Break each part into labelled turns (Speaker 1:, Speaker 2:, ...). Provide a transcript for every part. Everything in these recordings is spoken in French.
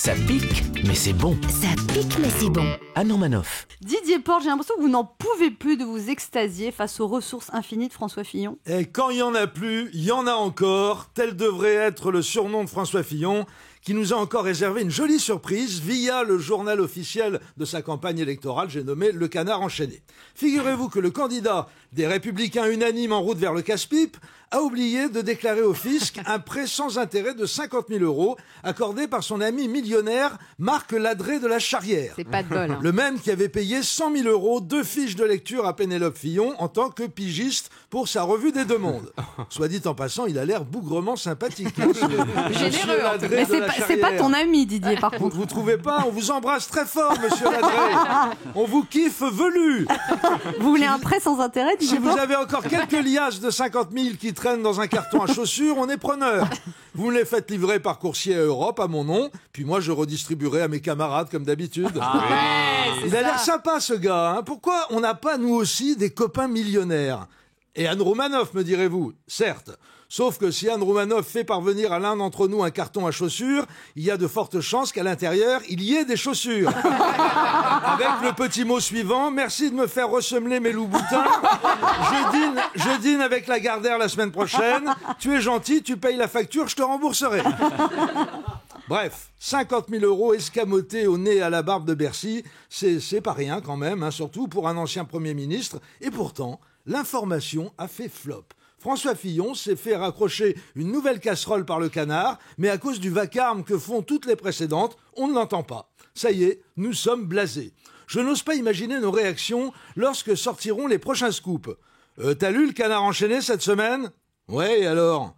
Speaker 1: Ça pique, mais c'est bon.
Speaker 2: Ça pique, mais c'est bon.
Speaker 1: Anne Romanoff.
Speaker 3: Didier Porte, j'ai l'impression que vous n'en pouvez plus de vous extasier face aux ressources infinies de François Fillon.
Speaker 4: Et quand il n'y en a plus, il y en a encore. Tel devrait être le surnom de François Fillon, qui nous a encore réservé une jolie surprise via le journal officiel de sa campagne électorale, j'ai nommé Le Canard enchaîné. Figurez-vous que le candidat des Républicains unanimes en route vers le casse-pipe a oublié de déclarer au fisc un prêt sans intérêt de 50 000 € accordé par son ami millionnaire Marc Ladré de la Charrière.
Speaker 3: C'est pas de bol.
Speaker 4: Le même qui avait payé 100 000 € 2 fiches de lecture à Pénélope Fillon en tant que pigiste pour sa revue des Deux Mondes. Soit dit en passant, il a l'air bougrement sympathique.
Speaker 3: Généreux. Mais c'est pas ton ami, Didier, par contre.
Speaker 4: Vous trouvez pas? On vous embrasse très fort, monsieur Ladré. On vous kiffe velu.
Speaker 3: Vous voulez un prêt sans intérêt, Didier
Speaker 4: Si vous
Speaker 3: Porte ?
Speaker 4: avez encore quelques liasses de 50 000 qui traînent dans un carton à chaussures, on est preneur. Vous me les faites livrer par coursier à Europe à mon nom, puis moi je redistribuerai à mes camarades comme d'habitude. Il a l'air sympa ce gars, hein. Pourquoi on n'a pas nous aussi des copains millionnaires? Et Anne Romanoff, me direz-vous, certes. Sauf que si Anne Romanoff fait parvenir à l'un d'entre nous un carton à chaussures, il y a de fortes chances qu'à l'intérieur, il y ait des chaussures. Avec le petit mot suivant, merci de me faire ressemeler mes loups-boutins. Je dîne avec la Gardère la semaine prochaine. Tu es gentil, tu payes la facture, je te rembourserai. Bref, 50 000 € escamotés au nez et à la barbe de Bercy, c'est pas rien quand même, hein, surtout pour un ancien Premier ministre. Et pourtant, l'information a fait flop. François Fillon s'est fait raccrocher une nouvelle casserole par le canard, mais à cause du vacarme que font toutes les précédentes, on ne l'entend pas. Ça y est, nous sommes blasés. Je n'ose pas imaginer nos réactions lorsque sortiront les prochains scoops. T'as lu Le Canard enchaîné cette semaine? Ouais, et alors?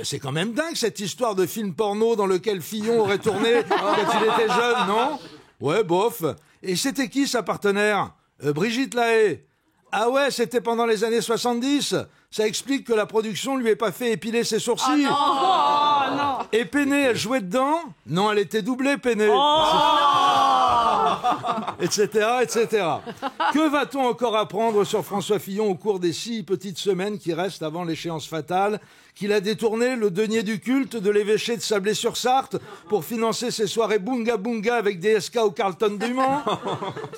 Speaker 4: C'est quand même dingue cette histoire de film porno dans lequel Fillon aurait tourné quand il était jeune, non? Ouais, bof. Et c'était qui sa partenaire? Brigitte Lahaie. Ah ouais, c'était pendant les années 70. Ça explique que la production lui ait pas fait épiler ses sourcils.
Speaker 3: Oh non.
Speaker 4: Et Péné, elle jouait dedans? Non, elle était doublée, Péné. Etc., etc. Que va-t-on encore apprendre sur François Fillon au cours des 6 petites semaines qui restent avant l'échéance fatale? Qu'il a détourné le denier du culte de l'évêché de Sablé-sur-Sarthe pour financer ses soirées bunga bunga avec des SK au Carlton du Mans,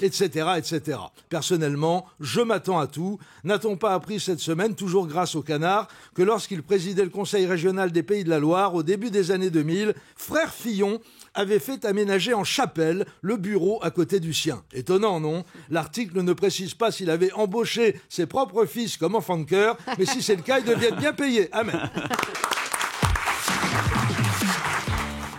Speaker 4: etc., etc. Personnellement, je m'attends à tout. N'a-t-on pas appris cette semaine, toujours grâce au canard, que lorsqu'il présidait le Conseil régional des Pays de la Loire, au début des années 2000, frère Fillon avait fait aménager en chapelle le bureau à côté du sien. Étonnant, non? L'article ne précise pas s'il avait embauché ses propres fils comme enfants de chœur, mais si c'est le cas, ils deviennent bien payés. Amen.